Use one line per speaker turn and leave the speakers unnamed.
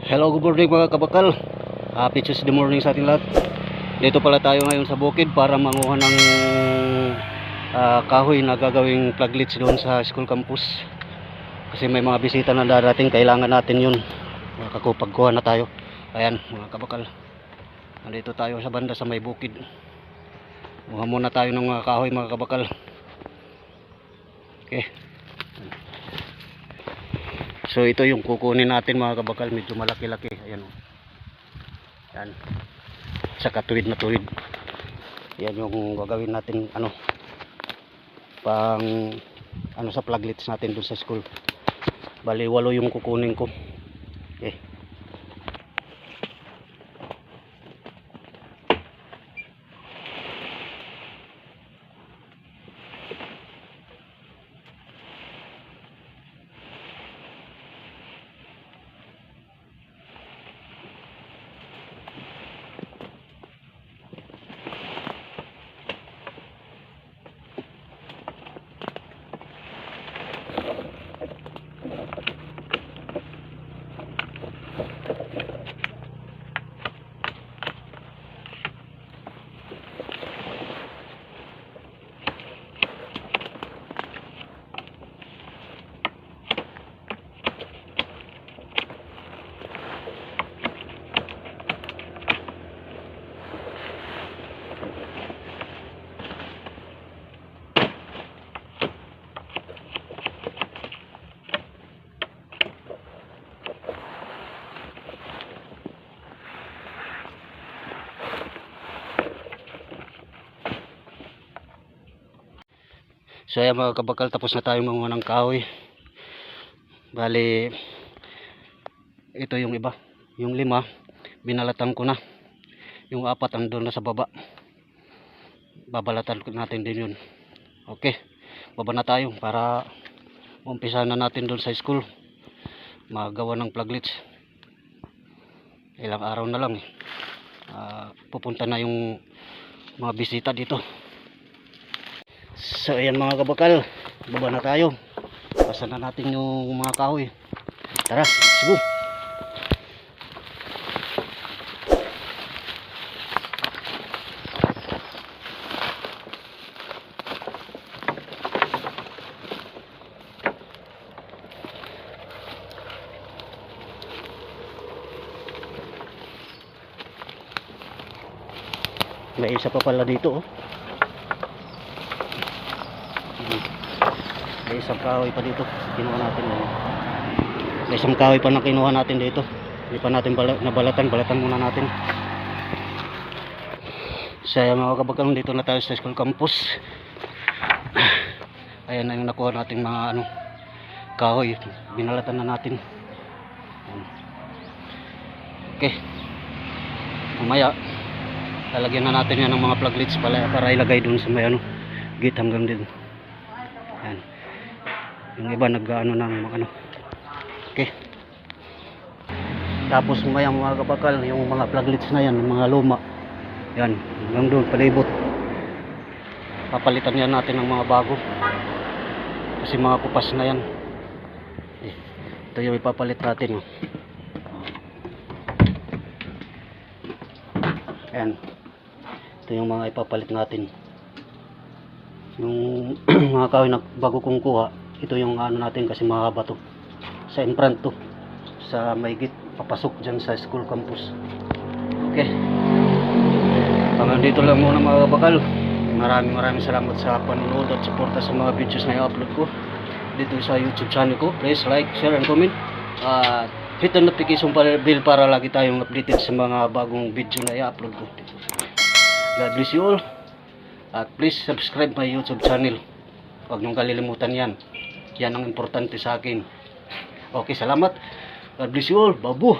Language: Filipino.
Hello, good morning mga kabakal. Happy Tuesday morning sa ating lahat. Dito pala tayo ngayon sa bukid para manguha ng kahoy na gagawing pluglets doon sa school campus. Kasi may mga bisita na darating, kailangan natin yun. Makakapagkuha na tayo. Ayan mga kabakal. Nandito tayo sa banda sa may bukid. Muha muna tayo ng mga kahoy mga kabakal. Okay. So ito yung kukunin natin mga kabakal, medyo malaki-laki. Ayan o. Yan. Saka tuwid na tuwid. Yan yung gagawin natin pang sa pluglets natin dun sa school. Bali 8 yung kukunin ko. Okay. So ayan mga kabakal, tapos na tayo manguha ng kahoy. Bali ito yung iba, yung 5 binalatan ko na, yung 4 andun na sa baba, babalatan natin din yun. Okay, baba na tayo para umpisa na natin doon sa school magawa ng pluglets. Ilang araw na lang pupunta na yung mga bisita dito. So ayan mga kabakal, baba na tayo, pasan na natin yung mga kahoy. Tara, let's go. May isa pa pala dito oh. May isang kahoy pa dito kinuha natin. May isang kahoy pa na kinuha natin dito. Hindi pa natin balatan muna natin. So mga kabakal, dito na tayo sa school campus. Ayan na yung nakuha nating mga kahoy, binalatan na natin. Okay, mamaya lalagyan na natin yan ng mga pluglets para ilagay dun sa may gate hanggang din. Yan. Yung iba ng okay. Tapos maya mga kabakal, yung mga pluglets na yan, yung mga luma, yan, hanggang doon palibot. Papalitan yan natin ng mga bago kasi mga kupas na yan. Ito yung ipapalit natin. Yan. Ito yung mga ipapalit natin. Yung mga kahoy na bago kong kuha, ito yung natin kasi mahaba to. Sa in front to, sa may gate papasok dyan sa school campus. Okay, hanggang dito lang muna mga kabakal. Maraming salamat sa panonood at suporta sa mga videos na i-upload ko dito sa YouTube channel ko. Please like, share and comment. Hit the notification bell para lagi tayong updated sa mga bagong video na i-upload ko. God bless you all. At please subscribe my YouTube channel. Huwag niyong kalilimutan yan. Yan ang importante sa akin. Okay, salamat. God bless you all. Babu.